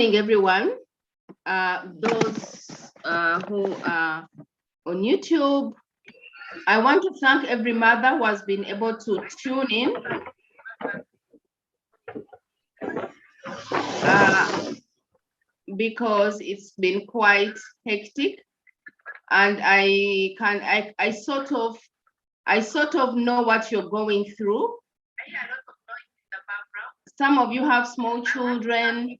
Everyone, those who are on YouTube, I want to thank every mother who has been able to tune in. Because it's been quite hectic, and I sort of know what you're going through. Some of you have small children.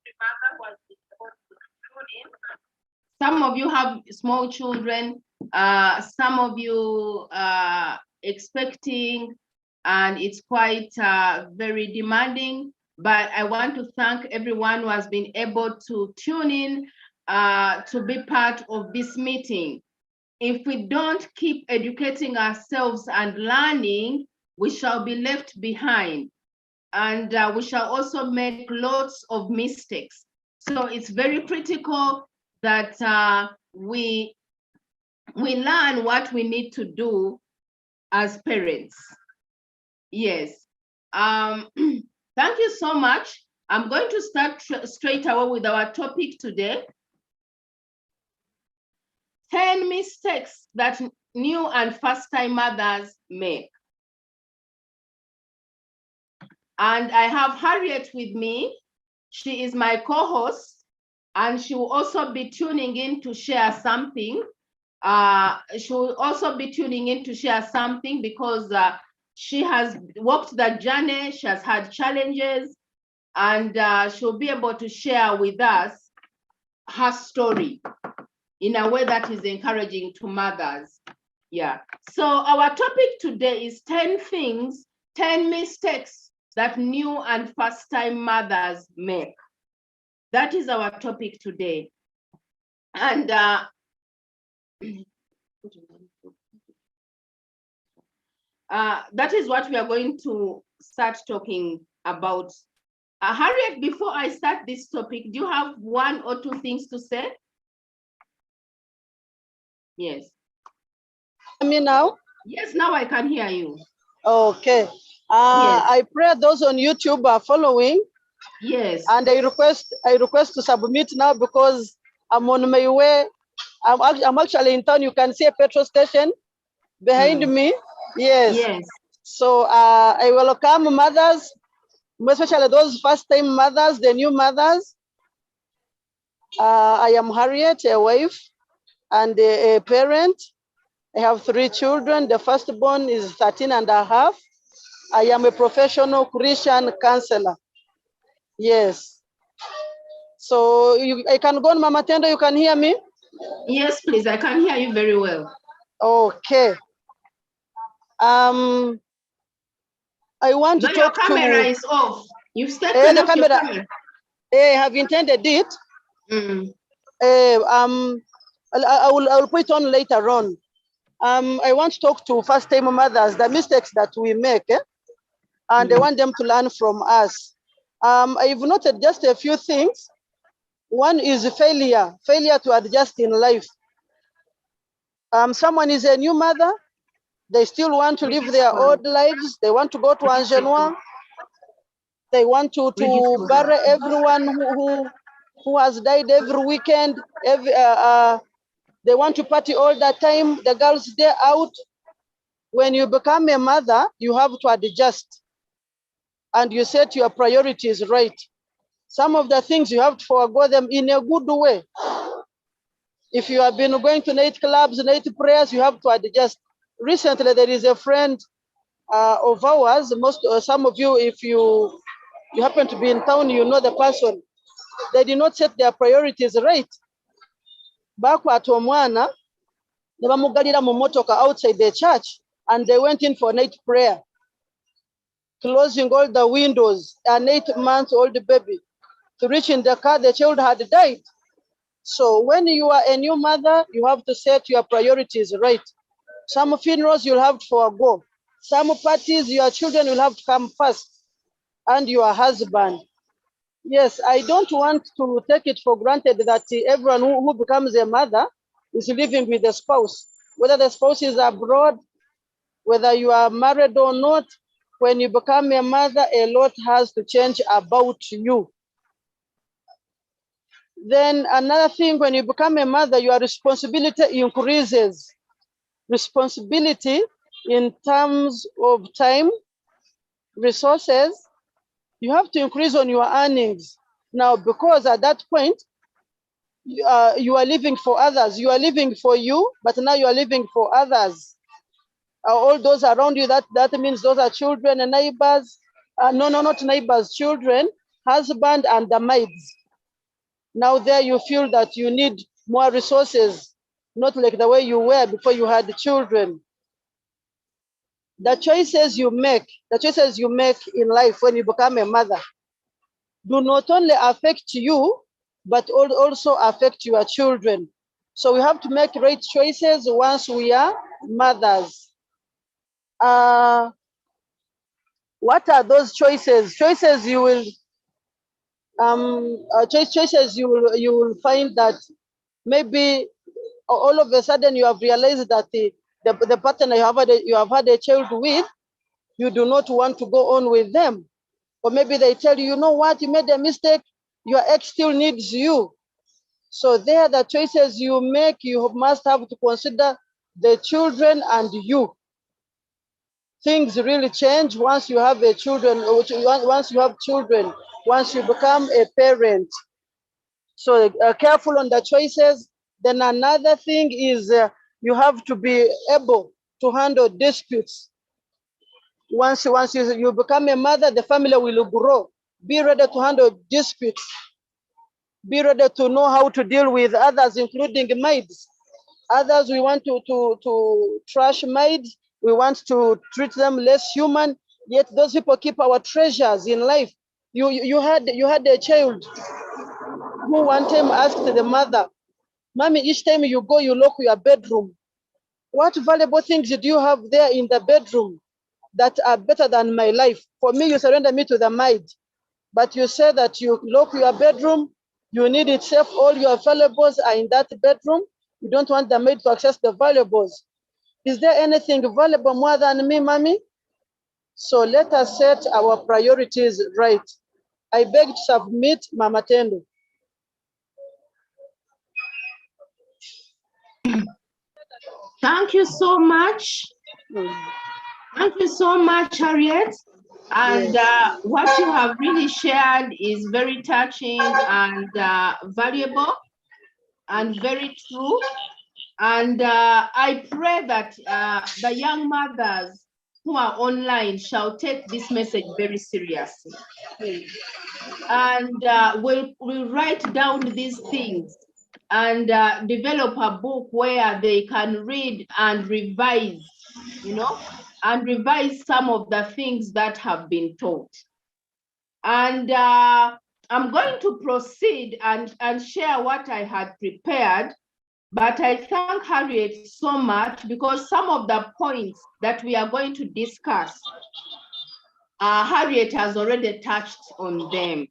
Some of you have small children. Some of you are expecting, and it's quite very demanding. But I want to thank everyone who has been able to tune in to be part of this meeting. If we don't keep educating ourselves and learning, we shall be left behind. And we shall also make lots of mistakes. So it's very critical that we learn what we need to do as parents. Yes. Thank you so much. I'm going to start straight away with our topic today. 10 mistakes that new and first-time mothers make. And I have Harriet with me. She is my co-host, and she will also be tuning in to share something. She will also be tuning in to share something because she has walked that journey, she has had challenges, and she'll be able to share with us her story in a way that is encouraging to mothers. Yeah. So our topic today is 10 mistakes that new and first-time mothers make. That is our topic today. And that is what we are going to start talking about. Harriet, before I start this topic, do you have one or two things to say? Yes. Me now? Yes, now I can hear you. Okay. Yes. I pray those on YouTube are following. Yes. And I request to submit now because I'm on my way. I'm actually in town. You can see a petrol station behind me. Yes. Yes. So I welcome mothers, especially those first-time mothers, the new mothers. I am Harriet, a wife and a parent. I have 3 children. The firstborn is 13 and a half. I am a professional Christian counselor. Yes. So I can go on, Mama Tendo, you can hear me? Yes, please, I can hear you very well. Okay. I want to talk your camera is off. You've stepped off your camera. I have intended it. I will put it on later on. I want to talk to first-time mothers, the mistakes that we make, and I want them to learn from us. I've noted just a few things. One is failure to adjust in life. Someone is a new mother, they still want to live their old lives. They want to go to Angenois. They want to bury everyone who has died every weekend. They want to party all the time, the girls' day out. When you become a mother, you have to adjust and you set your priorities right. Some of the things you have to forego them in a good way. If you have been going to night clubs, night prayers, you have to adjust. Recently, there is a friend of ours, some of you, if you happen to be in town, you know the person. They did not set their priorities right. Bakwata omwana ne bamugalira mu motoka outside the church, and they went in for night prayer, closing all the windows. An 8-month-old baby. To reach in the car, the child had died. So when you are a new mother, you have to set your priorities right. Some funerals you'll have to forego. Some parties, your children will have to come first, and your husband. Yes, I don't want to take it for granted that everyone who becomes a mother is living with a spouse. Whether the spouse is abroad, whether you are married or not, when you become a mother, a lot has to change about you. Then another thing, when you become a mother, your responsibility increases. Responsibility in terms of time, resources, you have to increase on your earnings. Now, because at that point, you are living for others. You are living for you, but now you are living for others. All those around you, that means those are children and neighbors. No, not neighbors, children, husband, and the maids. Now there you feel that you need more resources, not like the way you were before you had children. The choices you make in life when you become a mother do not only affect you, but also affect your children. So we have to make right choices once we are mothers. What are those choices? Choices you will choices you will find that maybe all of a sudden you have realized that the partner you have had a child with, you do not want to go on with them. Or maybe they tell you, you know what, you made a mistake, your ex still needs you. So there are the choices you make. You must have to consider the children and you. Things really change once you have a children, once you have children, once you become a parent. So careful on the choices. Then another thing is you have to be able to handle disputes. Once you become a mother, the family will grow. Be ready to handle disputes. Be ready to know how to deal with others, including maids. Others, we want to trash maids. We want to treat them less human. Yet those people keep our treasures in life. You had a child who one time asked the mother, "Mommy, each time you go, you lock your bedroom. What valuable things do you have there in the bedroom that are better than my life? For me, you surrender me to the maid, but you say that you lock your bedroom, you need it safe, all your valuables are in that bedroom. You don't want the maid to access the valuables. Is there anything valuable more than me, mommy?" So let us set our priorities right. I beg to submit, Mama Tendo. Thank you so much. Thank you so much, Harriet. And what you have really shared is very touching and valuable and very true. And I pray that the young mothers who are online shall take this message very seriously. And we'll write down these things and develop a book where they can read and revise, and revise some of the things that have been taught. And I'm going to proceed and share what I had prepared, but I thank Harriet so much because some of the points that we are going to discuss, Harriet has already touched on them.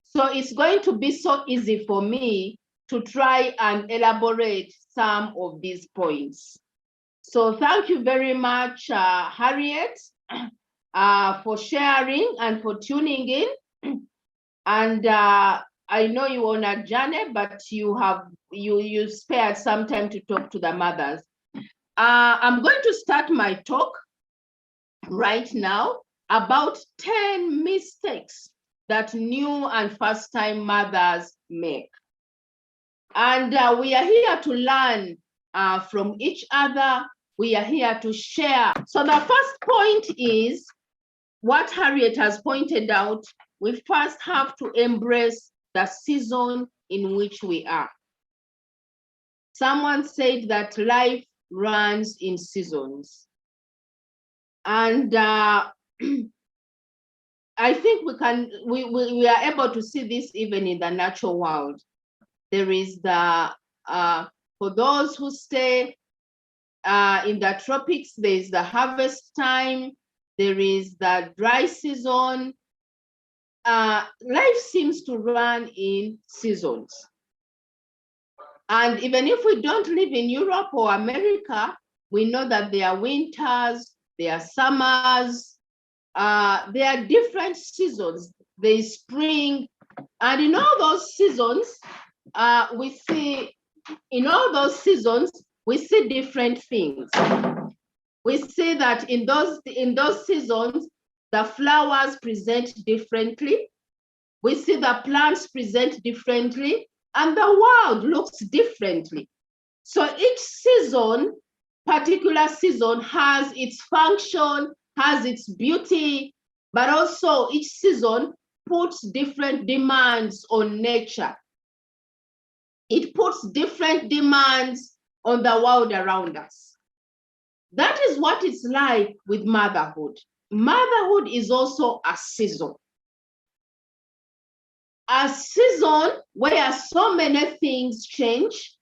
So it's going to be so easy for me to try and elaborate some of these points. So thank you very much, Harriet, for sharing and for tuning in. And I know you're on a journey, but you spared some time to talk to the mothers. I'm going to start my talk right now about 10 mistakes that new and first-time mothers make. And we are here to learn from each other. We are here to share. So the first point is what Harriet has pointed out. We first have to embrace the season in which we are. Someone said that life runs in seasons. And I think we are able to see this even in the natural world. There is the, for those who stay in the tropics, there is the harvest time, there is the dry season. Life seems to run in seasons. And even if we don't live in Europe or America, we know that there are winters, there are summers, there are different seasons. There is spring, and in all those seasons, we see in all those seasons, we see different things. We see that in those seasons, the flowers present differently. We see the plants present differently, and the world looks differently. So each season, particular season, has its function, has its beauty, but also each season puts different demands on nature. It puts different demands on the world around us. That is what it's like with motherhood. Motherhood is also a season. A season where so many things change,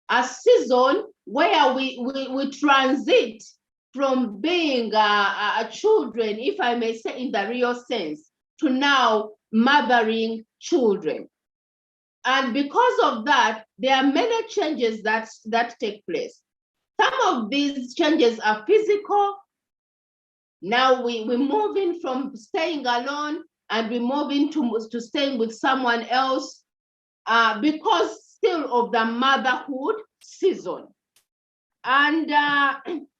a season where we transit from being children, if I may say in the real sense, to now mothering children. And because of that, there are many changes that take place. Some of these changes are physical. Now we're moving from staying alone and we're moving to staying with someone else because still of the motherhood season. And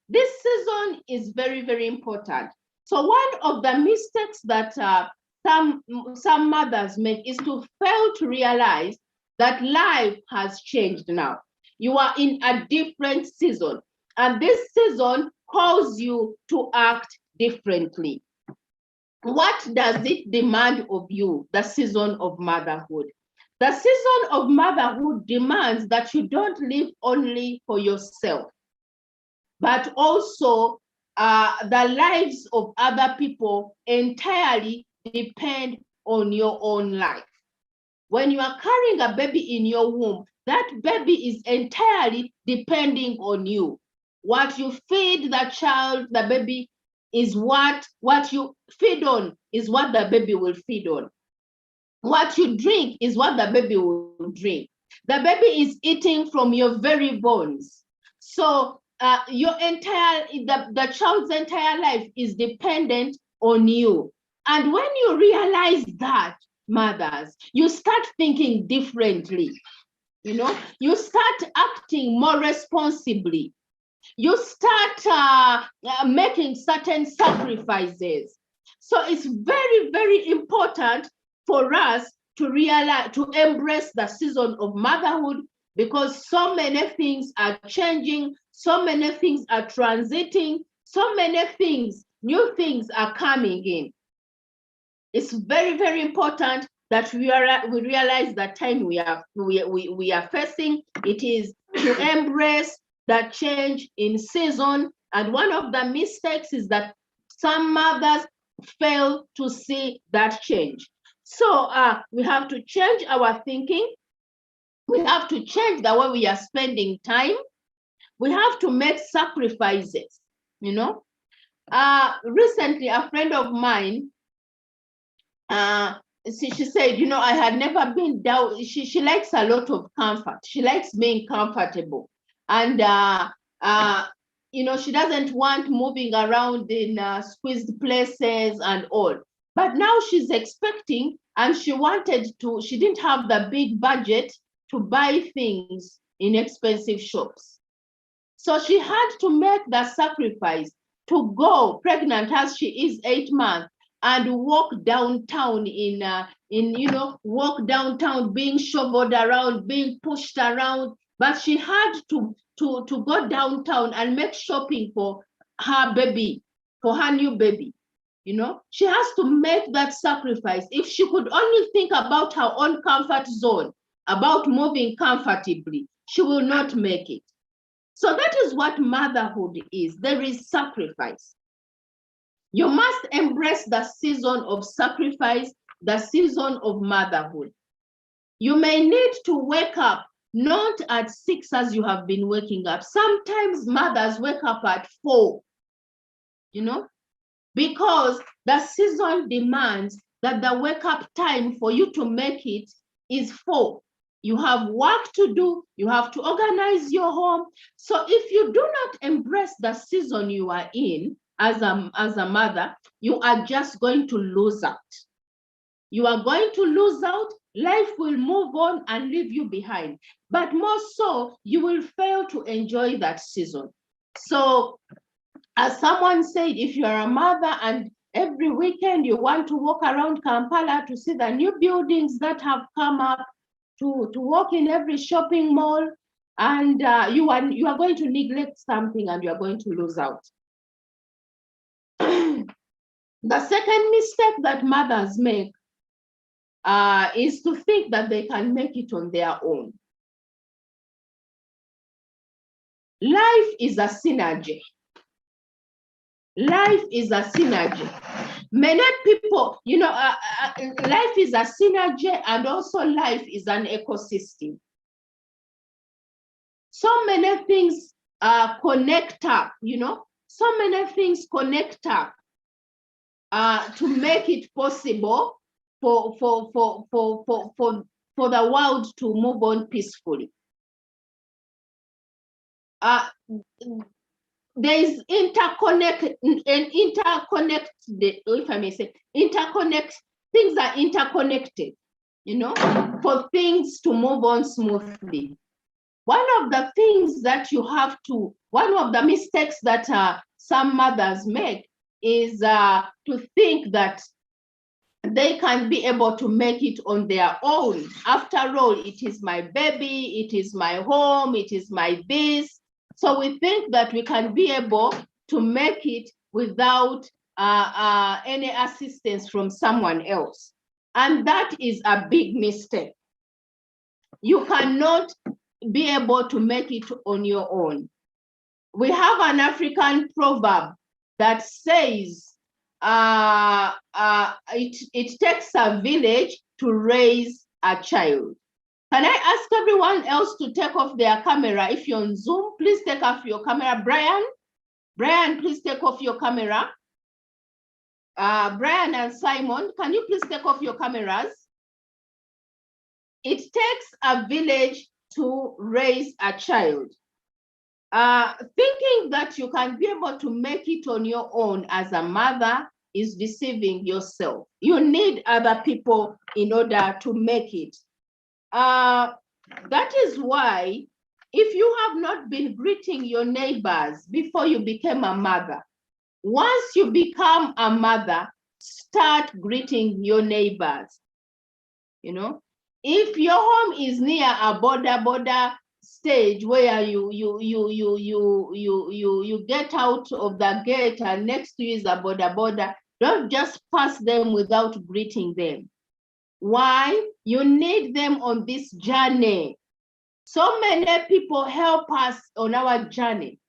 this season is very, very important. So one of the mistakes that some mothers make is to fail to realize that life has changed now. You are in a different season, and this season calls you to act differently. What does it demand of you, the season of motherhood? The season of motherhood demands that you don't live only for yourself, but also the lives of other people entirely depend on your own life. When you are carrying a baby in your womb, that baby is entirely depending on you. What you feed the child, the baby, is what you feed on is what the baby will feed on. What you drink is what the baby will drink. The baby is eating from your very bones. So your entire, the child's entire life is dependent on you. And when you realize that, mothers, you start thinking differently. You know, you start acting more responsibly. You start making certain sacrifices. So it's very, very important for us to realize, to embrace the season of motherhood, because so many things are changing, so many things are transiting, so many things, new things are coming in. It's very, very important that we realize the time we are facing. It is to embrace that change in season. And one of the mistakes is that some mothers fail to see that change. So we have to change our thinking. We have to change the way we are spending time. We have to make sacrifices, you know. Recently, a friend of mine, she said, you know, I had never been down. She likes a lot of comfort. She likes being comfortable. And, you know, she doesn't want moving around in squeezed places and all. But now she's expecting, and she didn't have the big budget to buy things in expensive shops. So she had to make the sacrifice to go, pregnant as she is, 8 months, and walk downtown walk downtown, being shoveled around, being pushed around. But she had to go downtown and make shopping for her baby, for her new baby. You know, she has to make that sacrifice. If she could only think about her own comfort zone, about moving comfortably, she will not make it. So that is what motherhood is. There is sacrifice. You must embrace the season of sacrifice, the season of motherhood. You may need to wake up not at 6 as you have been waking up. Sometimes mothers wake up at 4, you know, because the season demands that the wake up time for you to make it is 4. You have work to do, you have to organize your home. So if you do not embrace the season you are in as a mother, you are just going to lose out. You are going to lose out life will move on and leave you behind. But more so, you will fail to enjoy that season. So, as someone said, if you are a mother and every weekend you want to walk around Kampala to see the new buildings that have come up, to walk in every shopping mall, and you are going to neglect something and you are going to lose out. The second mistake that mothers make is to think that they can make it on their own. Life is a synergy. Life is a synergy. Many people, life is a synergy, and also life is an ecosystem. So many things connect up, so many things connect up to make it possible for the world to move on peacefully. There is if I may say, things are interconnected, for things to move on smoothly. One of the things that one of the mistakes that some mothers make is to think that they can be able to make it on their own. After all, it is my baby, it is my home, it is my this. So we think that we can be able to make it without any assistance from someone else. And that is a big mistake. You cannot be able to make it on your own. We have an African proverb that says, it takes a village to raise a child. Can I ask everyone else to take off their camera? If you're on Zoom, please take off your camera. Brian, please take off your camera. Brian and Simon, can you please take off your cameras? It takes a village to raise a child. Thinking that you can be able to make it on your own as a mother is deceiving yourself. You need other people in order to make it. That is why, if you have not been greeting your neighbors before you became a mother, once you become a mother, start greeting your neighbors. If your home is near a border stage where you get out of the gate and next to you is a border, don't just pass them without greeting them. Why? You need them on this journey. So many people help us on our journey,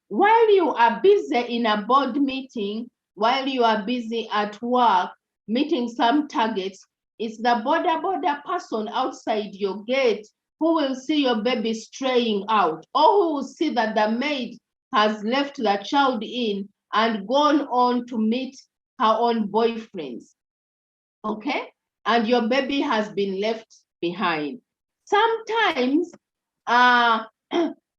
while you are busy in a board meeting, while you are busy at work meeting some targets, it's the border person outside your gate who will see your baby straying out, or who will see that the maid has left the child in and gone on to meet her own boyfriends. Okay? And your baby has been left behind. Sometimes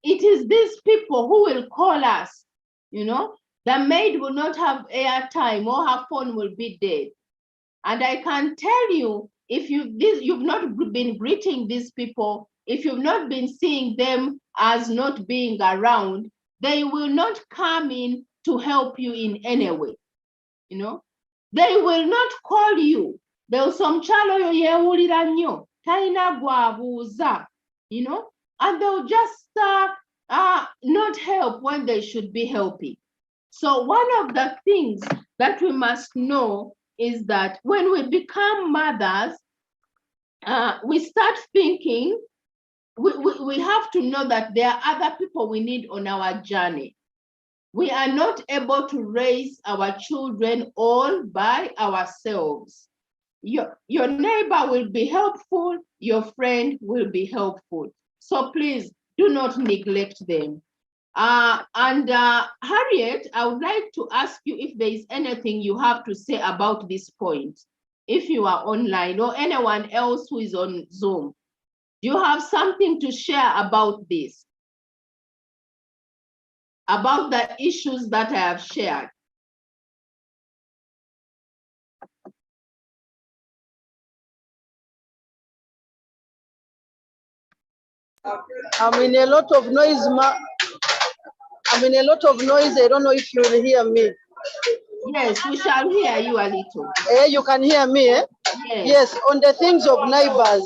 it is these people who will call us, the maid will not have airtime or her phone will be dead. And I can tell you, if you've not been greeting these people, if you've not been seeing them as not being around, they will not come in to help you in any way. They will not call you. They'll somchalo yewulira nnyo talina gwabuuza, and they'll just not help when they should be helping. So one of the things that we must know is that when we become mothers, we start thinking, we have to know that there are other people we need on our journey. We are not able to raise our children all by ourselves. Your neighbor will be helpful, your friend will be helpful. So please do not neglect them. Harriet, I would like to ask you if there is anything you have to say about this point, if you are online, or anyone else who is on Zoom. Do you have something to share about this? About the issues that I have shared? I'm in a lot of noise, I'm in a lot of noise. I don't know if you will hear me. Yes, we shall hear you a little. You can hear me, eh? Yes. Yes, on the things of neighbors.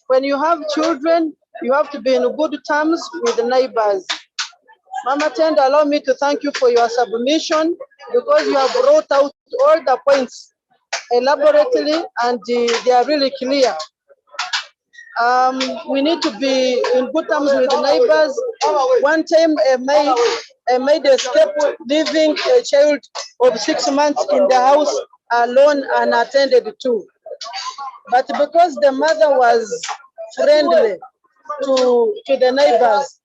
When you have children, you have to be in good terms with the neighbors. Mama Tend, allow me to thank you for your submission because you have brought out all the points elaborately and they are really clear. We need to be in good terms with the neighbors. One time a maid escaped leaving a child of 6 months in the house alone and attended to. But because the mother was friendly to the neighbors,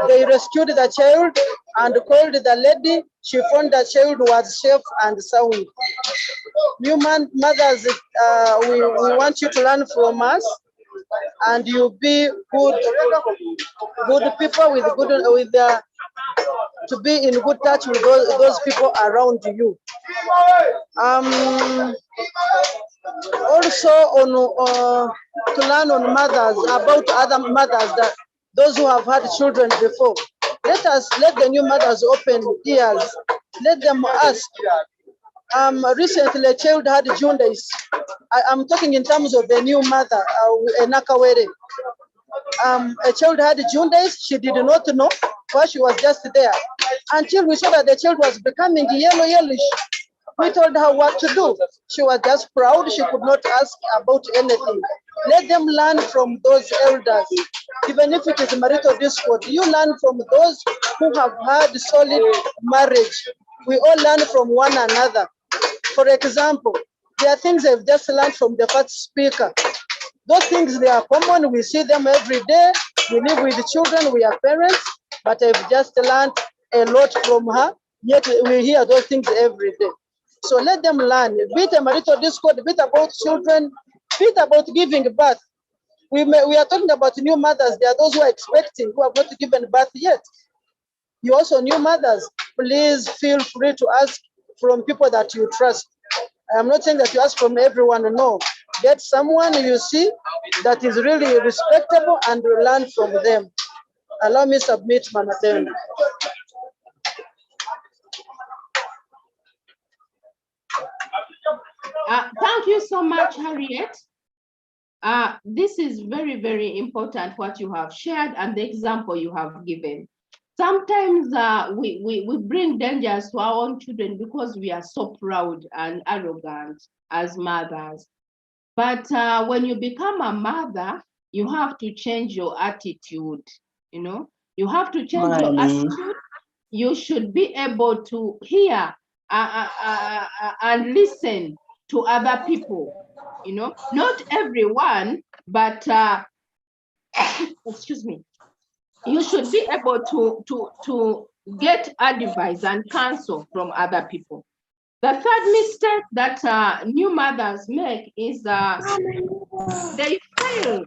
they rescued the child and called the lady. She found the child was safe and sound. New mothers, we want you to learn from us, and you be good people with to be in good touch with those people around you. Also to learn on mothers, about other mothers, that those who have had children before. Let the new mothers open ears. Let them ask. Recently a child had jaundice. I'm talking in terms of the new mother, Nakawere. A child had jaundice. She did not know, but she was just there until we saw that the child was becoming yellowish. We told her what to do. She was just proud. She could not ask about anything. Let them learn from those elders. Even if it is marital discord, you learn from those who have had solid marriage. We all learn from one another. For example, there are things I've just learned from the first speaker. Those things, they are common. We see them every day. We live with the children. We are parents. But I've just learned a lot from her. Yet we hear those things every day. So let them learn. Be it a marital discord, be it about children, be it about giving birth. We are talking about new mothers. There are those who are expecting, who have not given birth yet. You also new mothers. Please feel free to ask from people that you trust. I'm not saying that you ask from everyone, no. Get someone you see that is really respectable and learn from them. Allow me submit, Mama Tend. Thank you so much, Harriet. This is very, very important what you have shared and the example you have given. Sometimes we bring dangers to our own children because we are so proud and arrogant as mothers. But when you become a mother, you have to change your attitude, you know? You have to change your attitude. You should be able to hear and listen to other people, you know? Not everyone, but excuse me. You should be able to get advice and counsel from other people. The third mistake that new mothers make is they fail.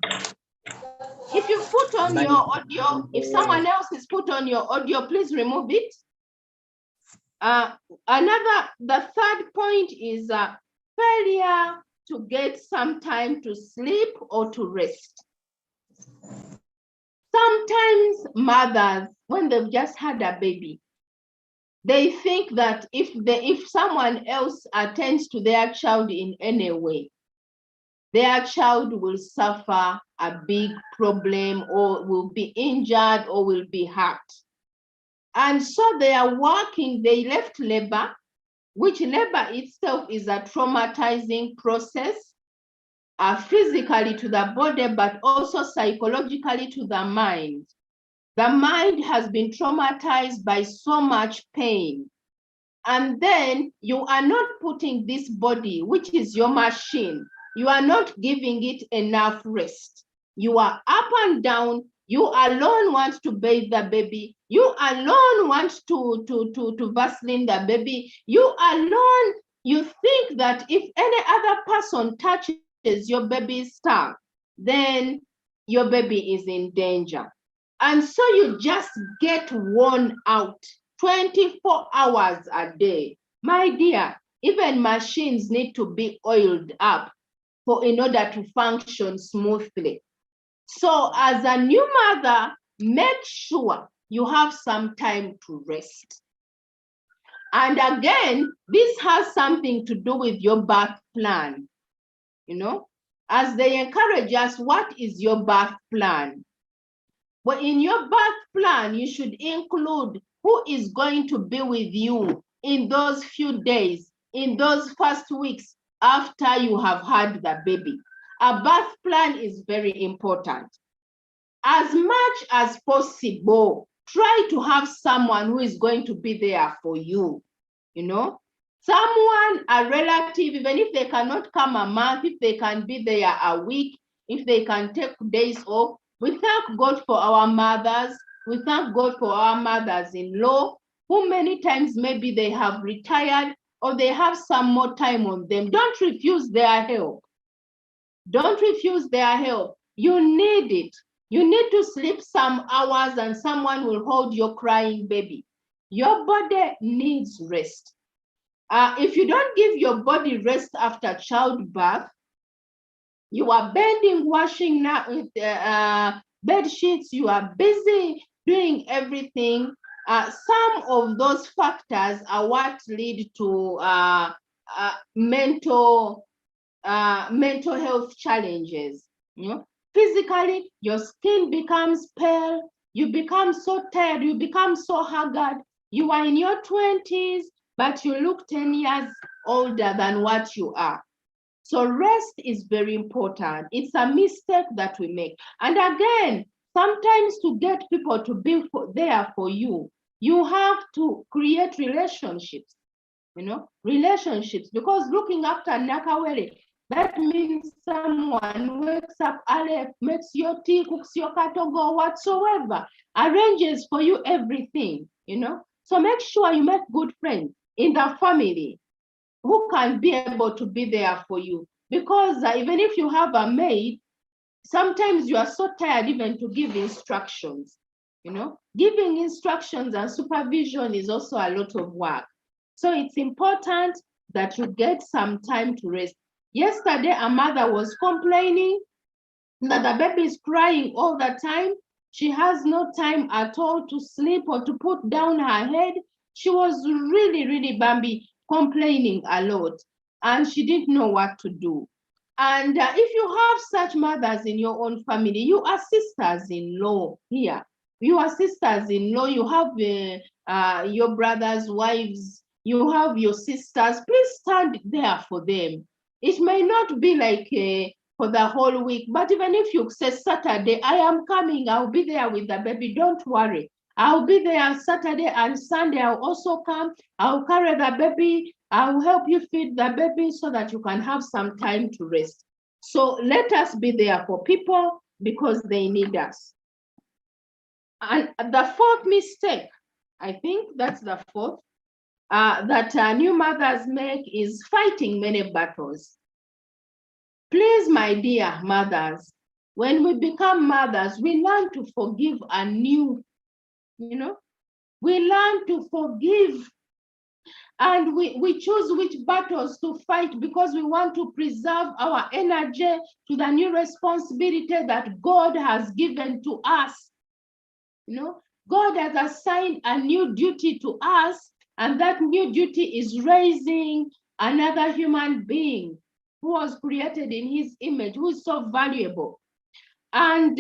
If you put on your audio, if someone else is put on your audio, please remove it. The third point is failure to get some time to sleep or to rest. Sometimes mothers, when they've just had a baby, they think that if someone else attends to their child in any way, their child will suffer a big problem or will be injured or will be hurt. And so they are working, they left labor, which labor itself is a traumatizing process, physically to the body, but also psychologically to the mind. The mind has been traumatized by so much pain. And then you are not putting this body, which is your machine, you are not giving it enough rest. You are up and down. You alone want to bathe the baby. You alone want to vaseline the baby. You alone, you think that if any other person touches your baby's tongue, then your baby is in danger. And so you just get worn out 24 hours a day. My dear, even machines need to be oiled up in order to function smoothly. So as a new mother, make sure you have some time to rest. And again, this has something to do with your birth plan. You know, as they encourage us, what is your birth plan? Well, in your birth plan, you should include who is going to be with you in those few days, in those first weeks after you have had the baby. A birth plan is very important. As much as possible, try to have someone who is going to be there for you, you know, someone, a relative, even if they cannot come a month, if they can be there a week, if they can take days off. We thank God for our mothers. We thank God for our mothers-in-law, who many times maybe they have retired or they have some more time on them. Don't refuse their help. Don't refuse their help. You need it. You need to sleep some hours and someone will hold your crying baby. Your body needs rest. If you don't give your body rest after childbirth, you are bending, washing bed sheets, you are busy doing everything. Some of those factors are what lead to mental health challenges. You know, physically, your skin becomes pale, you become so tired, you become so haggard. You are in your 20s, but you look 10 years older than what you are. So rest is very important. It's a mistake that we make. And again, sometimes to get people to be there for you, you have to create relationships, you know, relationships, because looking after Nakawele, that means someone wakes up early, makes your tea, cooks your katogo, whatsoever, arranges for you everything, you know. So make sure you make good friends in the family who can be able to be there for you. Because even if you have a maid, sometimes you are so tired even to give instructions, you know. Giving instructions and supervision is also a lot of work. So it's important that you get some time to rest. Yesterday, a mother was complaining that the baby is crying all the time. She has no time at all to sleep or to put down her head. She was really, really Bambi, complaining a lot, and she didn't know what to do. And if you have such mothers in your own family, you are sisters-in-law here. You are sisters-in-law, you have your brothers' wives, you have your sisters. Please stand there for them. It may not be like for the whole week, but even if you say Saturday, I am coming, I'll be there with the baby, don't worry. I'll be there Saturday and Sunday, I'll also come, I'll carry the baby, I'll help you feed the baby so that you can have some time to rest. So let us be there for people because they need us. And the fourth mistake, I think that's the fourth, that new mothers make is fighting many battles. Please, my dear mothers, when we become mothers, we learn to forgive anew, you know, we learn to forgive, and we choose which battles to fight because we want to preserve our energy to the new responsibility that God has given to us. You know, God has assigned a new duty to us, and that new duty is raising another human being who was created in his image, who is so valuable. And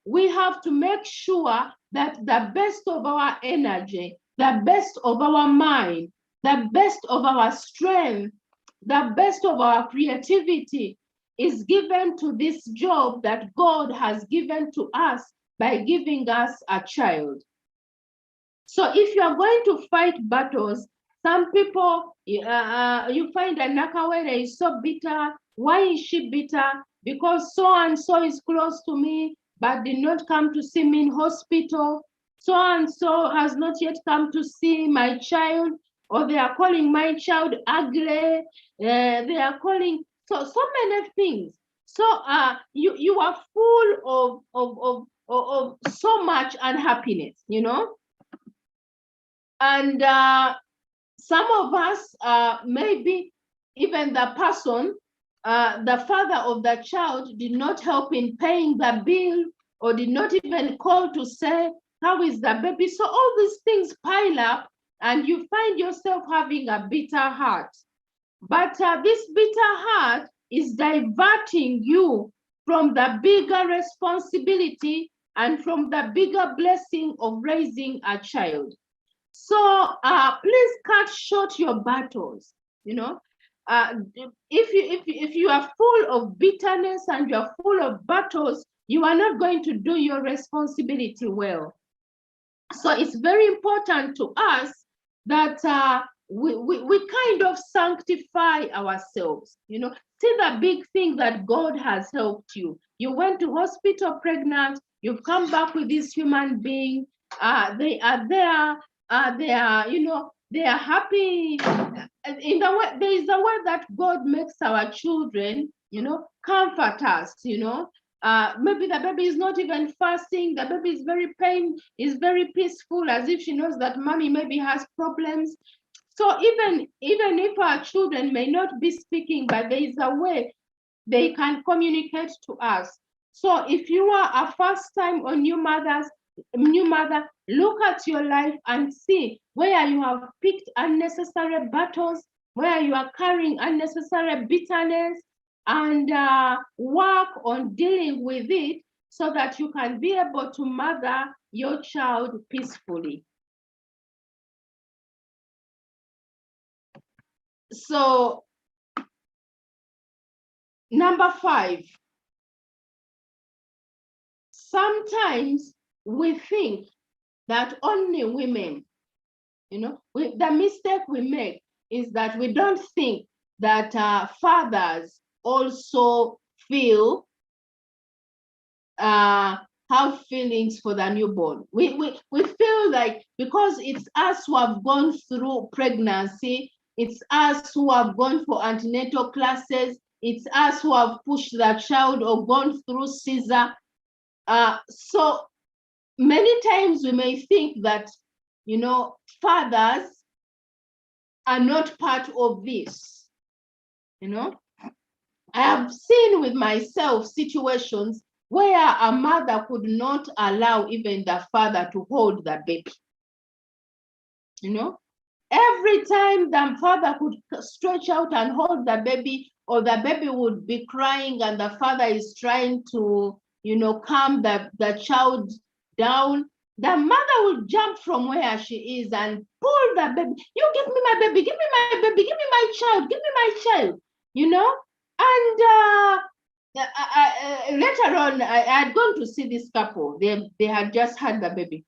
we have to make sure that the best of our energy, the best of our mind, the best of our strength, the best of our creativity is given to this job that God has given to us by giving us a child. So if you are going to fight battles, some people, you find that Nakawere is so bitter. Why is she bitter? Because so-and-so is close to me, but did not come to see me in hospital. So-and-so has not yet come to see my child, or they are calling my child ugly. They are calling so many things. So you are full of so much unhappiness, you know. And some of us, maybe even the person the father of the child did not help in paying the bill or did not even call to say, how is the baby? So all these things pile up and you find yourself having a bitter heart. But this bitter heart is diverting you from the bigger responsibility and from the bigger blessing of raising a child. So please cut short your battles. You know, if you are full of bitterness and you are full of battles, you are not going to do your responsibility well. So it's very important to us that we kind of sanctify ourselves. You know, see the big thing that God has helped you. You went to hospital pregnant, you've come back with this human being, they are there, they are, you know, they are happy. In the way, there is a way that God makes our children, you know, comfort us, you know. Maybe the baby is not even fasting, the baby is very peaceful, as if she knows that mommy maybe has problems. So even if our children may not be speaking, but there is a way they can communicate to us. So if you are a first time or new mother, look at your life and see where you have picked unnecessary battles, where you are carrying unnecessary bitterness, and work on dealing with it so that you can be able to mother your child peacefully. So, number 5, sometimes we think that only women, you know, the mistake we make is that we don't think that fathers also feel, have feelings for the newborn. We feel like because it's us who have gone through pregnancy, it's us who have gone for antenatal classes, it's us who have pushed the child or gone through Caesar. So many times we may think that, you know, fathers are not part of this. You know, I have seen with myself situations where a mother could not allow even the father to hold the baby. You know, every time the father could stretch out and hold the baby, or the baby would be crying and the father is trying to, you know, calm the child down, the mother will jump from where she is and pull the baby. You give me my baby, give me my baby, give me my child, give me my child, you know? And later on, I had gone to see this couple. They had just had the baby.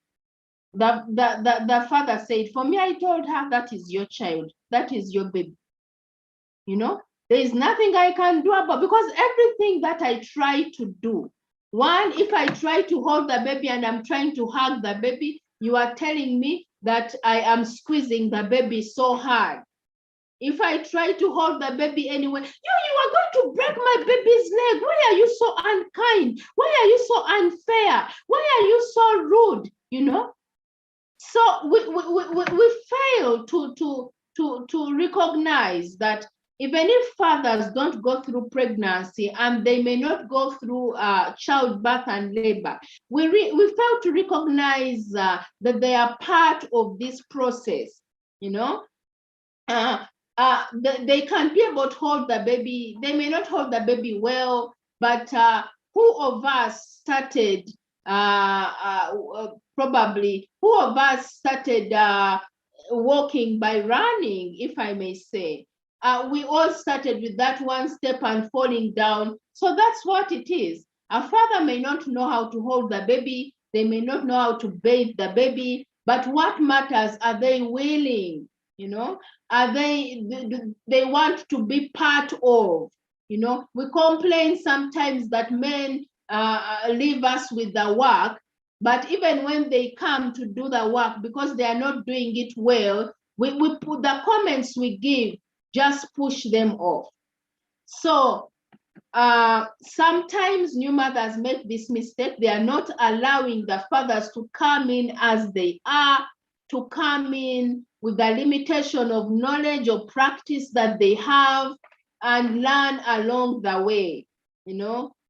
The father said, for me, I told her, that is your child, that is your baby. You know, there is nothing I can do about, because everything that I try to do, one, if I try to hold the baby and I'm trying to hug the baby, you are telling me that I am squeezing the baby so hard. If I try to hold the baby anyway, you are going to break my baby's leg. Why are you so unkind? Why are you so unfair? Why are you so rude? You know? So we fail to recognize that even if fathers don't go through pregnancy and they may not go through childbirth and labor, we fail to recognize that they are part of this process. You know, they can be able to hold the baby. They may not hold the baby well, but who of us started probably who of us started walking by running, if I may say. We all started with that one step and falling down. So that's what it is. A father may not know how to hold the baby. They may not know how to bathe the baby. But what matters, are they willing? You know, are they want to be part of? You know, we complain sometimes that men leave us with the work, but even when they come to do the work, because they are not doing it well, we put the comments we give, just push them off. So sometimes new mothers make this mistake. They are not allowing the fathers to come in as they are, to come in with the limitation of knowledge or practice that they have, and learn along the way,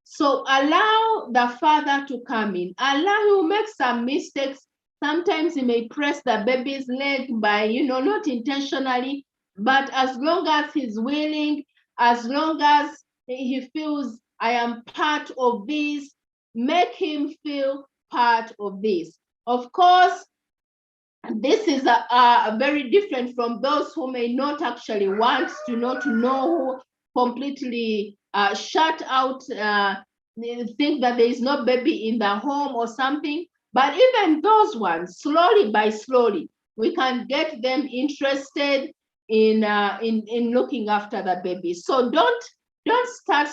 So allow the father to come in. Allow him to make some mistakes. Sometimes he may press the baby's leg by, not intentionally, but as long as he's willing, as long as he feels I am part of this, make him feel part of this. Of course, this is a very different from those who may not actually want to know, who completely shut out, think that there is no baby in the home or something. But even those ones, slowly by slowly, we can get them interested in looking after the baby. So don't start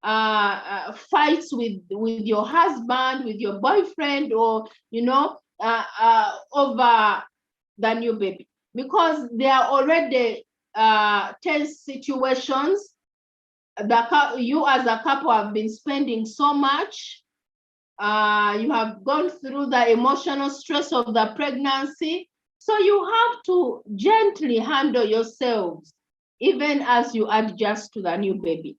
fights with your husband, with your boyfriend, or over the new baby, because there are already tense situations. You as a couple have been spending so much. You have gone through the emotional stress of the pregnancy. So you have to gently handle yourselves, even as you adjust to the new baby.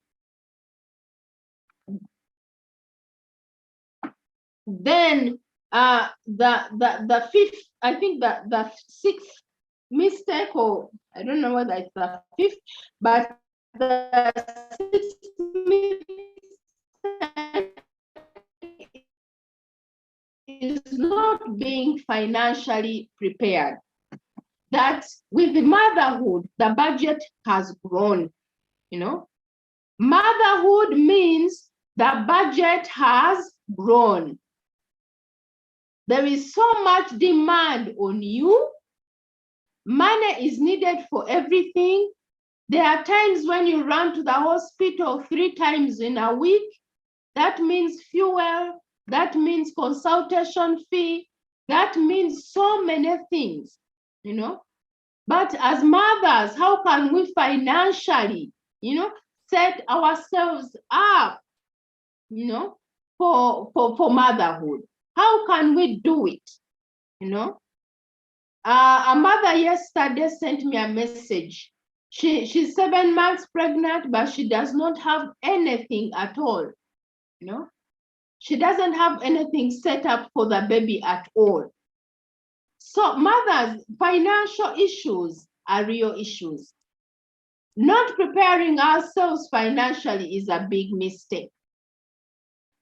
Then the fifth, I think that the sixth mistake, or I don't know whether it's the fifth, but the sixth mistake is not being financially prepared. That with the motherhood, the budget has grown, Motherhood means the budget has grown. There is so much demand on you. Money is needed for everything. There are times when you run to the hospital 3 times in a week. That means fuel. That means consultation fee. That means so many things, But as mothers, how can we financially, set ourselves up, for motherhood? How can we do it? A mother yesterday sent me a message. She's 7 months pregnant, but she does not have anything at all. She doesn't have anything set up for the baby at all. So mothers, financial issues are real issues. Not preparing ourselves financially is a big mistake.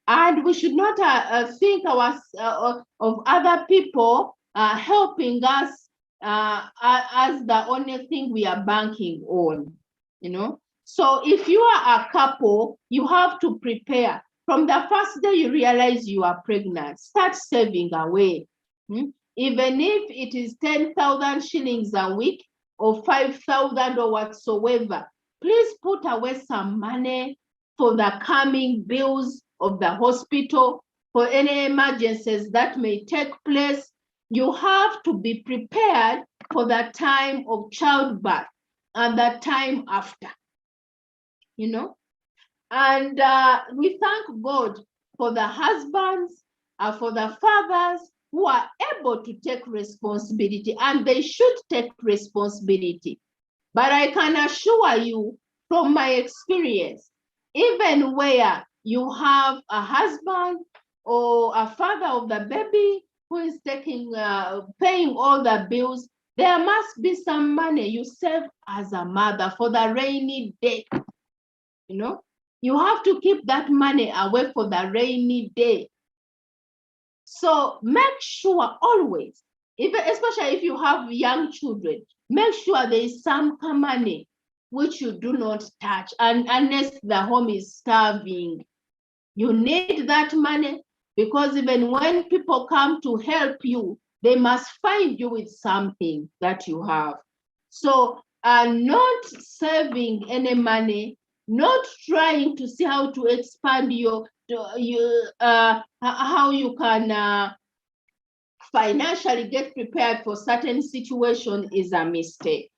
And we should not think of other people helping us as the only thing we are banking on, So if you are a couple, you have to prepare. From the first day you realize you are pregnant, start saving away. Even if it is 10,000 shillings a week or 5,000 or whatsoever, please put away some money for the coming bills of the hospital, for any emergencies that may take place. You have to be prepared for the time of childbirth and the time after, And we thank God for the husbands, for the fathers who are able to take responsibility, and they should take responsibility. But I can assure you from my experience, even where you have a husband or a father of the baby who is taking, paying all the bills, there must be some money you save as a mother for the rainy day. You have to keep that money away for the rainy day. So make sure always, especially if you have young children, make sure there is some money which you do not touch, and unless the home is starving. You need that money, because even when people come to help you, they must find you with something that you have. So not saving any money, not trying to see how to expand how you can financially get prepared for certain situation is a mistake.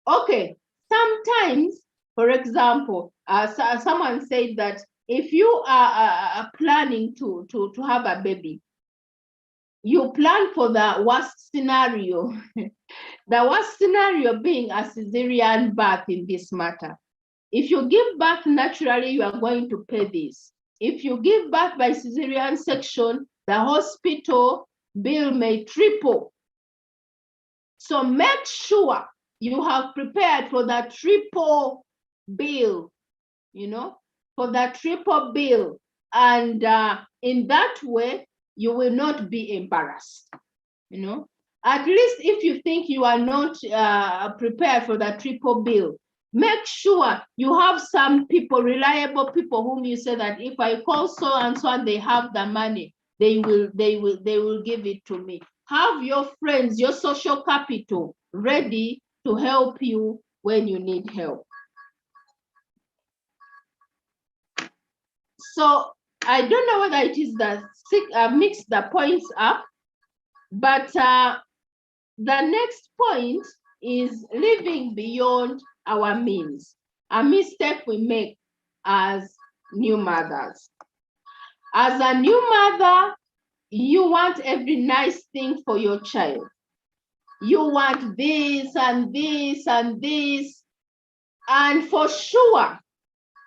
Okay, sometimes, for example, someone said that if you are planning to have a baby, you plan for the worst scenario. The worst scenario being a cesarean birth in this matter. If you give birth naturally, you are going to pay this. If you give birth by cesarean section, the hospital bill may triple. So make sure you have prepared for that triple bill, for that triple bill. And in that way, you will not be embarrassed, At least if you think you are not prepared for that triple bill, make sure you have some people, reliable people whom you say that if I call so and so and they have the money, they will give it to me. Have your friends, your social capital ready to help you when you need help. So I don't know whether it is that mix the points up, but the next point is living beyond our means, a mistake we make as new mothers. As a new mother, you want every nice thing for your child. You want this and this and this. And for sure,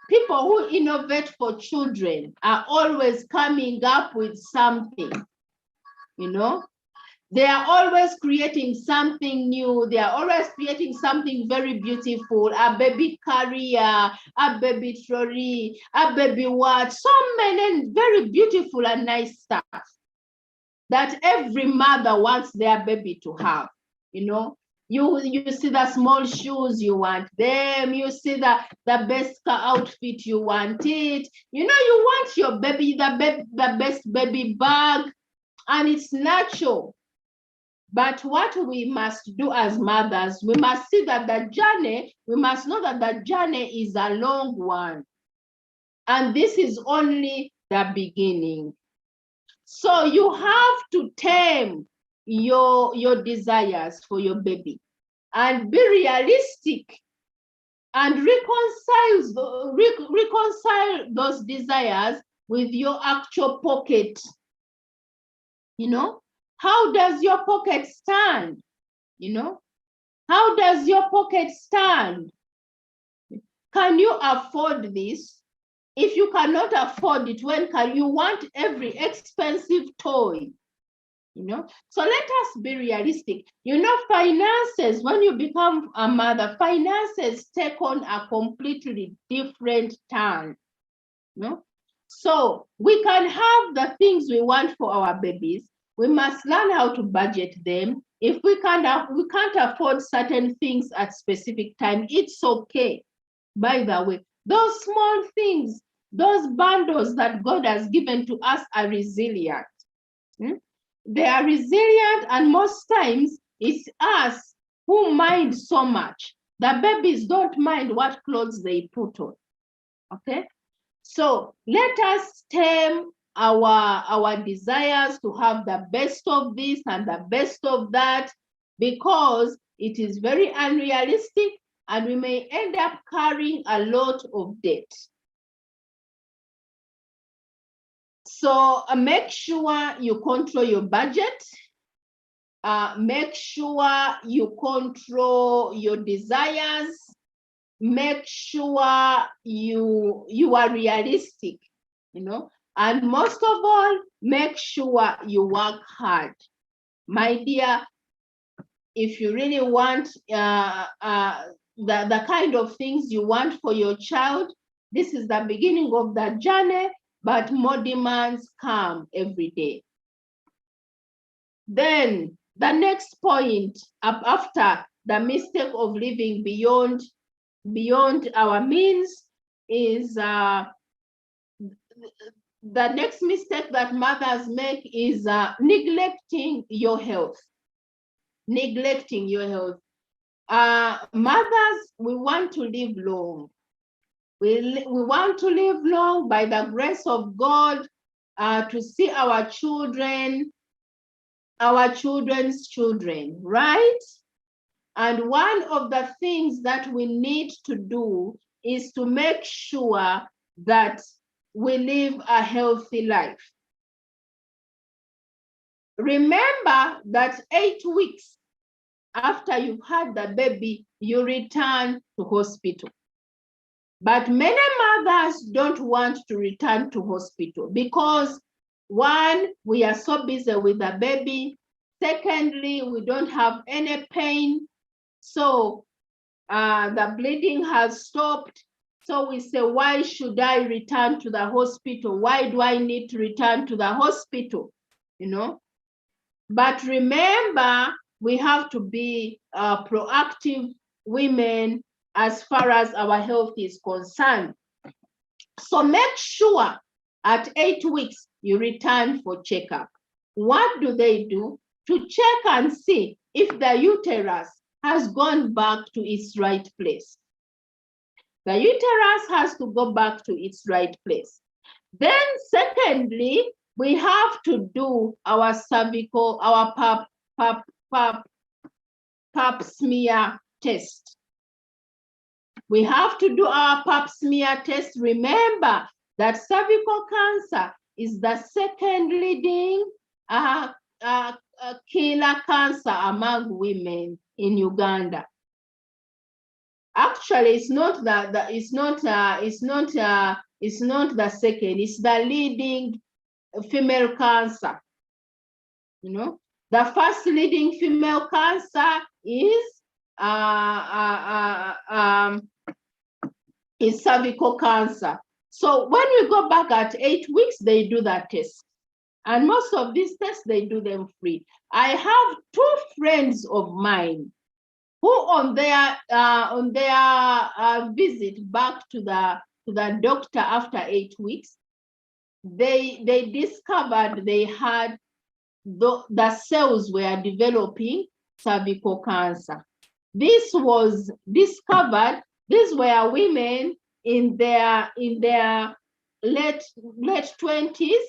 people who innovate for children are always coming up with something, They are always creating something new. They are always creating something very beautiful, a baby carrier, a baby trolley, a baby what, so many very beautiful and nice stuff that every mother wants their baby to have, You see the small shoes, you want them. You see the best outfit, you want it. You want your baby, the best baby bag, and it's natural. But what we must do as mothers, we must see that we must know that the journey is a long one. And this is only the beginning. So you have to tame your desires for your baby and be realistic and reconcile those desires with your actual pocket. How does your pocket stand? How does your pocket stand? Can you afford this? If you cannot afford it, when can you want every expensive toy? So let us be realistic. Finances, when you become a mother, finances take on a completely different turn. So we can have the things we want for our babies. We must learn how to budget them. If we can't afford certain things at specific time, it's okay. By the way, those small things, those bundles that God has given to us are resilient. They are resilient, and most times it's us who mind so much. The babies don't mind what clothes they put on. Okay? So let us tame our desires to have the best of this and the best of that, because it is very unrealistic and we may end up carrying a lot of debt. So make sure you control your budget. Make sure you control your desires. Make sure you are realistic, and most of all, make sure you work hard. My dear, if you really want the kind of things you want for your child, this is the beginning of the journey, but more demands come every day. Then the next point, after the mistake of living beyond our means, is the next mistake that mothers make is neglecting your health. Neglecting your health. Mothers, we want to live long. We want to live long by the grace of God, to see our children, our children's children, right? And one of the things that we need to do is to make sure that we live a healthy life. Remember that 8 weeks after you've had the baby, you return to hospital. But many mothers don't want to return to hospital because, one, we are so busy with the baby. Secondly, we don't have any pain. So the bleeding has stopped. So we say, why should I return to the hospital? Why do I need to return to the hospital? You know? But remember, we have to be proactive women as far as our health is concerned. So make sure at 8 weeks you return for checkup. What do they do? To check and see if the uterus has gone back to its right place. The uterus has to go back to its right place. Then secondly, we have to do our cervical, our pap smear test. We have to do our pap smear test. Remember that cervical cancer is the second leading killer cancer among women in Uganda. Actually, it's not the second. It's the leading female cancer. You know, the first leading female cancer is cervical cancer. So when we go back at 8 weeks, they do that test. And most of these tests, they do them free. I have 2 friends of mine who on their visit back to the doctor after 8 weeks, they discovered they had the cells were developing cervical cancer. This was discovered. These were women in their late 20s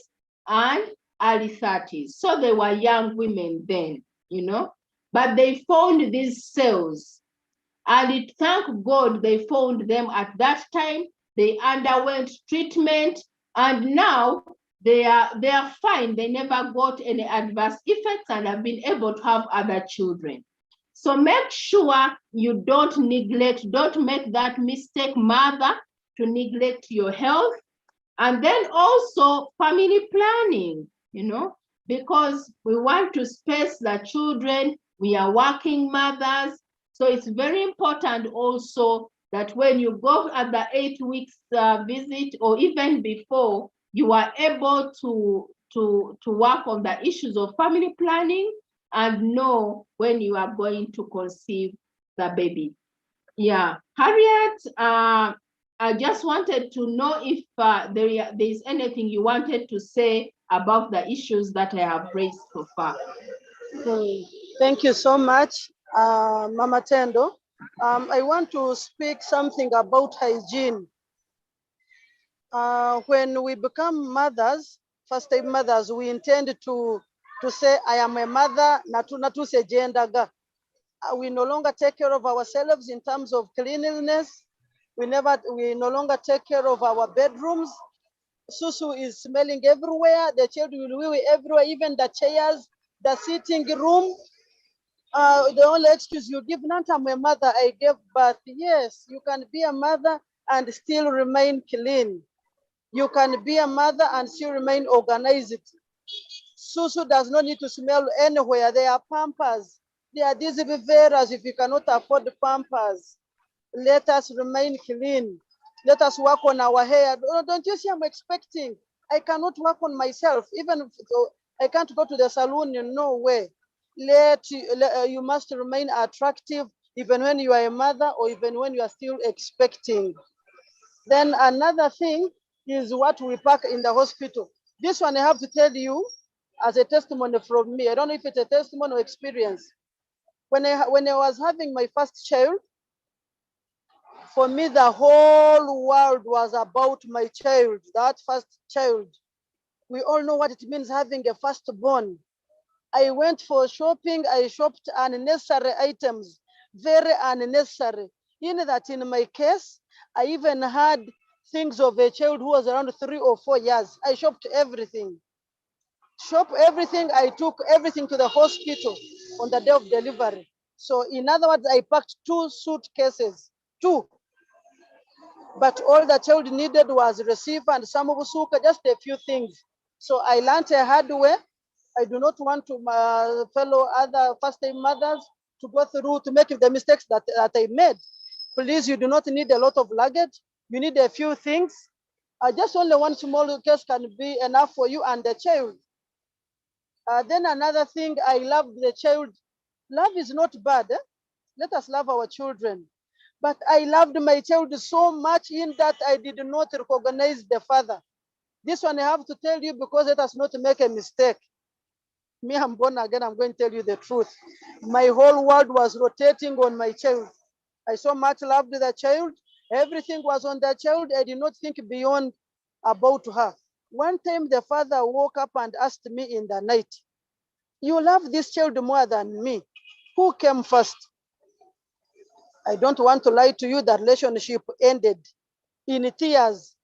and early 30s. So they were young women then, you know, but they found these cells, and thank God they found them at that time. They underwent treatment, and now they are fine. They never got any adverse effects and have been able to have other children. So make sure you don't neglect, don't make that mistake, mother, to neglect your health. And then also family planning, you know, because we want to space the children. We are working mothers. So it's very important also that when you go at the 8 weeks visit, or even before, you are able to work on the issues of family planning and know when you are going to conceive the baby. Yeah, Harriet, I just wanted to know if there is anything you wanted to say about the issues that I have raised so far. Thank you so much, Mama Tendo. I want to speak something about hygiene. When we become mothers, first-time mothers, we intend to say, I am a mother, natuse gendaga. We no longer take care of ourselves in terms of cleanliness. We no longer take care of our bedrooms. Susu is smelling everywhere. The children will wee everywhere, even the chairs, the sitting room. The only excuse you give, not I'm a mother, I gave birth. Yes, you can be a mother and still remain clean. You can be a mother and still remain organized. Susu does not need to smell anywhere. There are Pampers. There are these beavers if you cannot afford Pampers. Let us remain clean. Let us work on our hair. Don't you see I'm expecting? I cannot work on myself. Even if I can't go to the salon in no way. You must remain attractive even when you are a mother or even when you are still expecting. Then another thing is what we pack in the hospital. This one I have to tell you as a testimony from me. I don't know if it's a testimony or experience. When I was having my first child, for me, the whole world was about my child, that first child. We all know what it means having a firstborn. I went for shopping. I shopped unnecessary items, very unnecessary. In that, in my case, I even had things of a child who was around 3 or 4 years. I shopped everything. I took everything to the hospital on the day of delivery. So in other words, I packed 2 suitcases, 2. but all the child needed was receive and some of suka, just a few things. So I learned a hard way. I do not want to fellow other first-time mothers to go through to make the mistakes that I made. Please, you do not need a lot of luggage. You need a few things. Just only one small case can be enough for you and the child. Then another thing, I love the child. Love is not bad. Let us love our children. But I loved my child so much in that I did not recognize the father. This one I have to tell you because let us not make a mistake. Me, I'm born again, I'm going to tell you the truth. My whole world was rotating on my child. I so much loved the child. Everything was on the child. I did not think beyond about her. One time the father woke up and asked me in the night, "You love this child more than me. Who came first?" I don't want to lie to you, the relationship ended in tears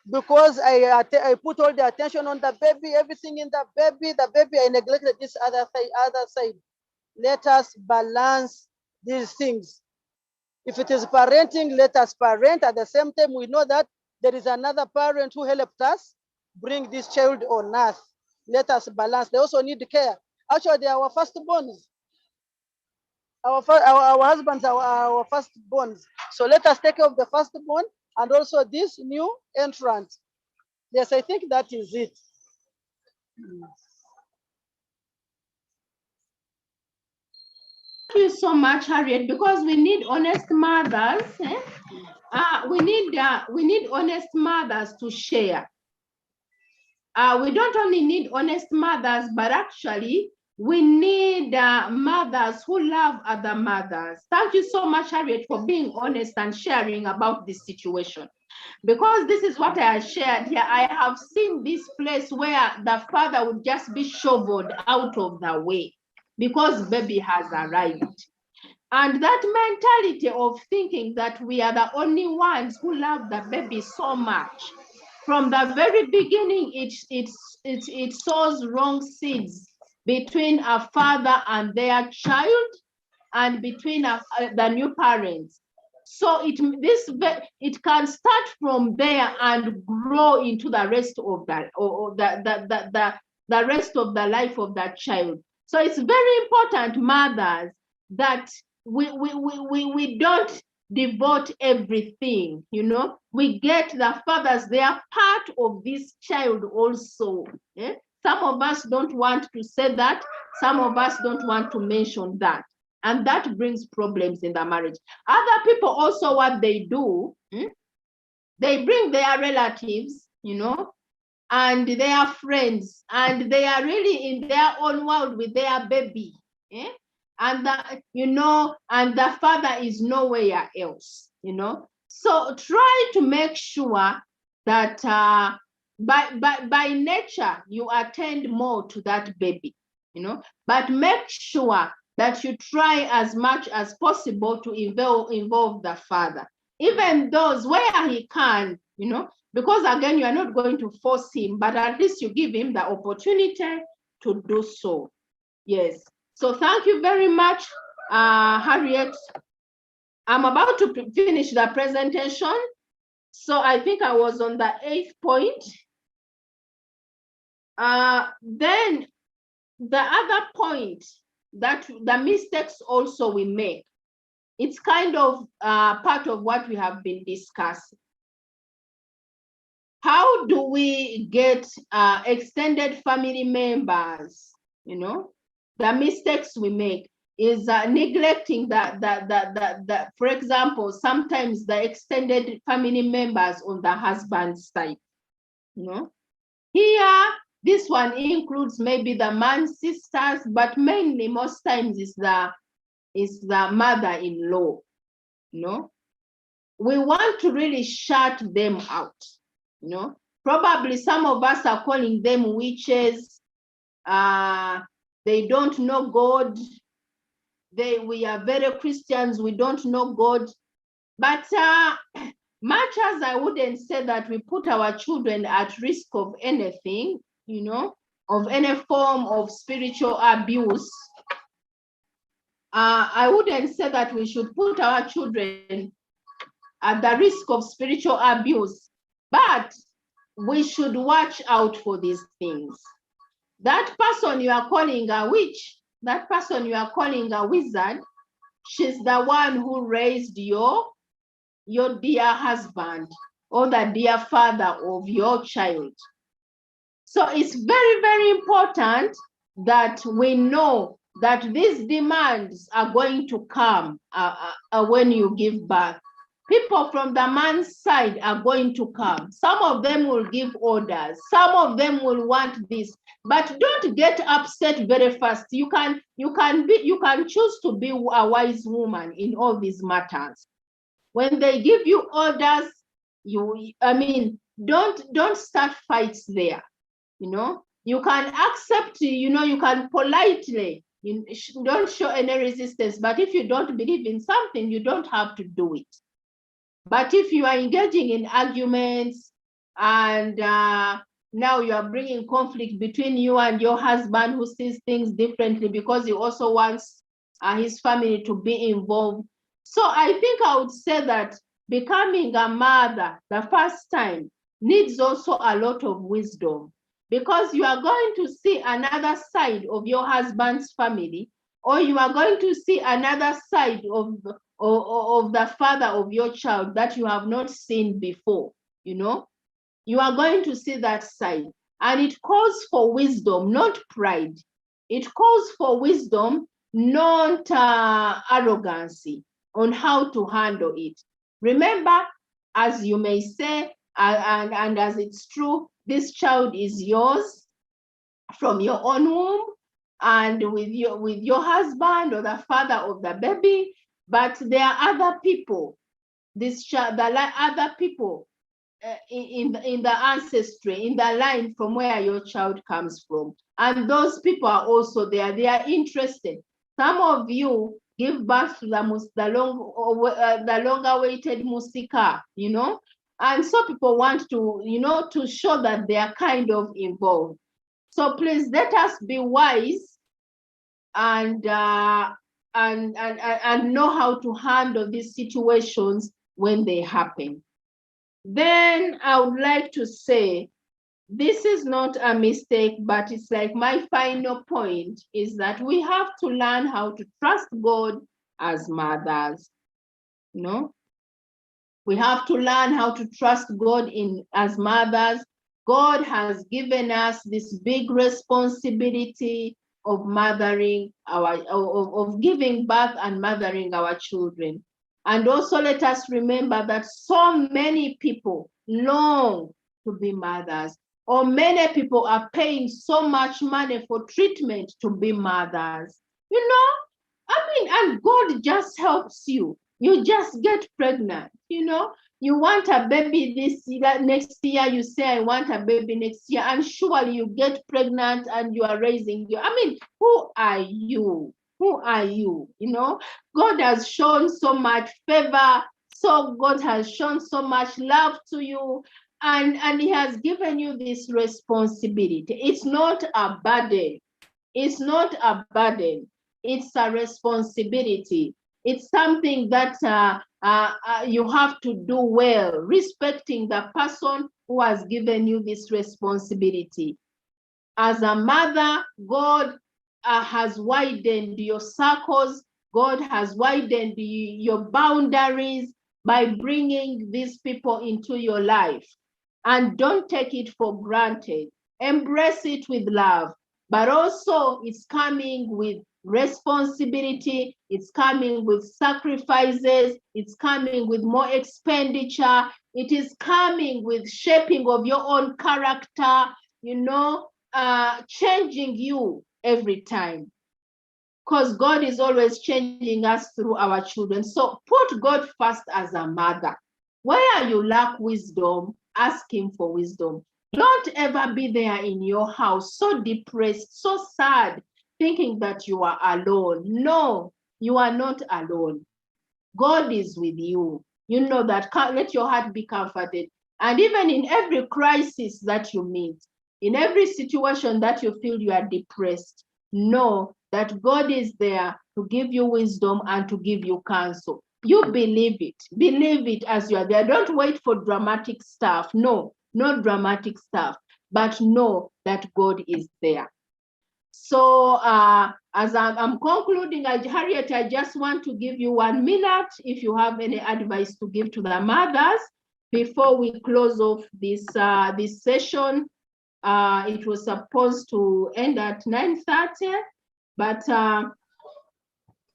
because I put all the attention on the baby, everything in the baby, I neglected this other side. Let us balance these things. If it is parenting, let us parent. At the same time, we know that there is another parent who helped us bring this child on earth. Let us balance. They also need care. Actually, they are our firstborns. Our husbands are our firstborns. So let us take care of the firstborn and also this new entrant. Yes, I think that is it. Thank you so much, Harriet, because we need honest mothers. We need honest mothers to share. We don't only need honest mothers, but actually we need mothers who love other mothers. Thank you so much, Harriet, for being honest and sharing about this situation. Because this is what I shared here. I have seen this place where the father would just be shoveled out of the way because baby has arrived. And that mentality of thinking that we are the only ones who love the baby so much, from the very beginning, it sows wrong seeds between a father and their child and between the new parents. So it can start from there and grow into the rest of the rest of the life of that child. So it's very important, mothers, that we don't devote everything, we get the fathers, they are part of this child also. Some of us don't want to say that, some of us don't want to mention that, and that brings problems in the marriage. Other people also, what they do, they bring their relatives, and their friends, and they are really in their own world with their baby, and and the father is nowhere else, So try to make sure that by nature you attend more to that baby, but make sure that you try as much as possible to involve the father, even those where he can, because again, you are not going to force him, but at least you give him the opportunity to do so. Yes. So thank you very much, Harriet. I'm about to finish the presentation. So I think I was on the 8th point. Then the other point, that the mistakes also we make, it's kind of part of what we have been discussing. How do we get extended family members? The mistakes we make is neglecting for example, sometimes the extended family members on the husband's side. Here, this one includes maybe the man's sisters, but mainly most times is the mother-in-law. We want to really shut them out. Probably some of us are calling them witches. They don't know God. We are very Christians, we don't know God. But much as I wouldn't say that we put our children at risk of anything, of any form of spiritual abuse, I wouldn't say that we should put our children at the risk of spiritual abuse. But we should watch out for these things. That person you are calling a witch, that person you are calling a wizard, she's the one who raised your dear husband or the dear father of your child. So it's very, very important that we know that these demands are going to come when you give birth. People from the man's side are going to come. Some of them will give orders. Some of them will want this. But don't get upset very fast. You can choose to be a wise woman in all these matters. When they give you orders, don't start fights there. You can accept, you can politely, don't show any resistance. But if you don't believe in something, you don't have to do it. But if you are engaging in arguments and now you are bringing conflict between you and your husband who sees things differently because he also wants his family to be involved. So I think I would say that becoming a mother the first time needs also a lot of wisdom, because you are going to see another side of your husband's family, or you are going to see another side of the father of your child that you have not seen before. You are going to see that side, and it calls for wisdom, not pride. It calls for wisdom, not arrogancy, on how to handle it. Remember, as you may say, and as it's true, this child is yours from your own womb and with your husband or the father of the baby. But there are other people, other people in the ancestry, in the line from where your child comes from. And those people are also there. They are interested. Some of you give birth to the long-awaited Musika, and so people want to, to show that they are kind of involved. So please let us be wise and know how to handle these situations when they happen. Then I would like to say, this is not a mistake, but it's like my final point is that we have to learn how to trust God as mothers. We have to learn how to trust God as mothers. God has given us this big responsibility of mothering of giving birth and mothering our children. And also let us remember that so many people long to be mothers, or many people are paying so much money for treatment to be mothers. And God just helps you. You just get pregnant, You want a baby this year, next year you say, I want a baby next year, and surely you get pregnant and you are raising you. Who are you? Who are you? God has shown so much favor. So God has shown so much love to you, and He has given you this responsibility. It's not a burden. It's not a burden. It's a responsibility. It's something that you have to do well, respecting the person who has given you this responsibility. As a mother, God has widened your circles. God has widened your boundaries by bringing these people into your life. And don't take it for granted. Embrace it with love. But also, it's coming with responsibility, it's coming with sacrifices, it's coming with more expenditure, it is coming with shaping of your own character, changing you every time. Because God is always changing us through our children. So put God first as a mother. Where you lack wisdom, ask Him for wisdom. Don't ever be there in your house so depressed, so sad, thinking that you are alone. No, you are not alone. God is with you. You know that. Let your heart be comforted. And even in every crisis that you meet, in every situation that you feel you are depressed, know that God is there to give you wisdom and to give you counsel. You believe it as you are there. Don't wait for dramatic stuff. No, not dramatic stuff, but know that God is there. So as I'm concluding, Harriet, I just want to give you 1 minute if you have any advice to give to the mothers before we close off this this session. It was supposed to end at 9:30, but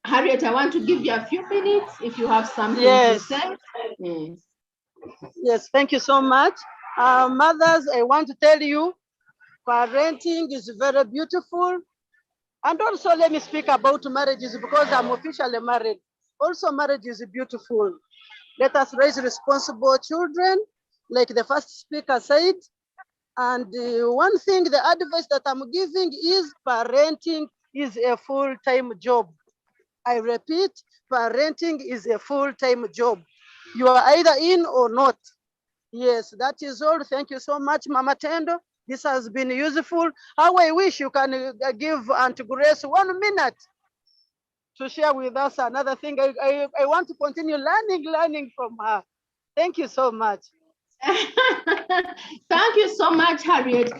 Harriet, I want to give you a few minutes if you have something to say. Yes. Yes, thank you so much. Mothers, I want to tell you, parenting is very beautiful. And also let me speak about marriages because I'm officially married. Also marriage is beautiful. Let us raise responsible children, like the first speaker said. And one thing, the advice that I'm giving is parenting is a full-time job. I repeat, parenting is a full-time job. You are either in or not. Yes, that is all. Thank you so much, Mama Tendo. This has been useful. How I wish you can give Aunt Grace 1 minute to share with us another thing. I want to continue learning from her. Thank you so much. Thank you so much, Harriet.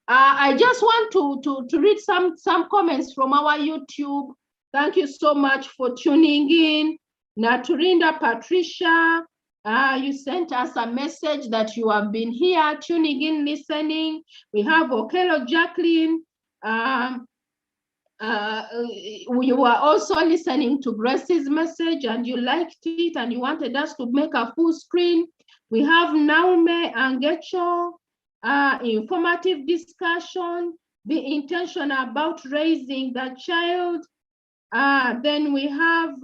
I just want to read some comments from our YouTube. Thank you so much for tuning in. Naturinda Patricia, you sent us a message that you have been here, tuning in, listening. We have Okelo Jacqueline. You were also listening to Grace's message and you liked it and you wanted us to make a full screen. We have Naume Angecho, informative discussion, be intentional about raising the child. Then we have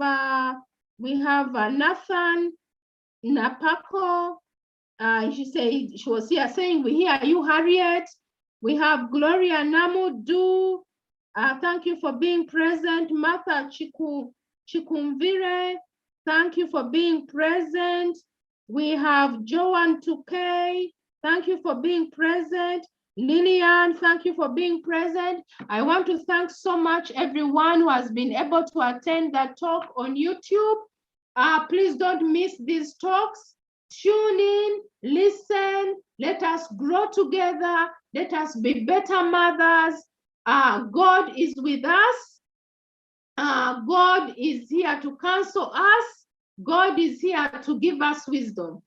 Nathan Napako. She was here saying, we hear you, Harriet. We have Gloria Namudu. Thank you for being present. Martha Chikumvire, thank you for being present. We have Joan Tukey, thank you for being present. Lillian, thank you for being present. I want to thank so much everyone who has been able to attend that talk on YouTube. Please don't miss these talks. Tune in, listen, let us grow together, let us be better mothers. God is with us. God is here to counsel us. God is here to give us wisdom.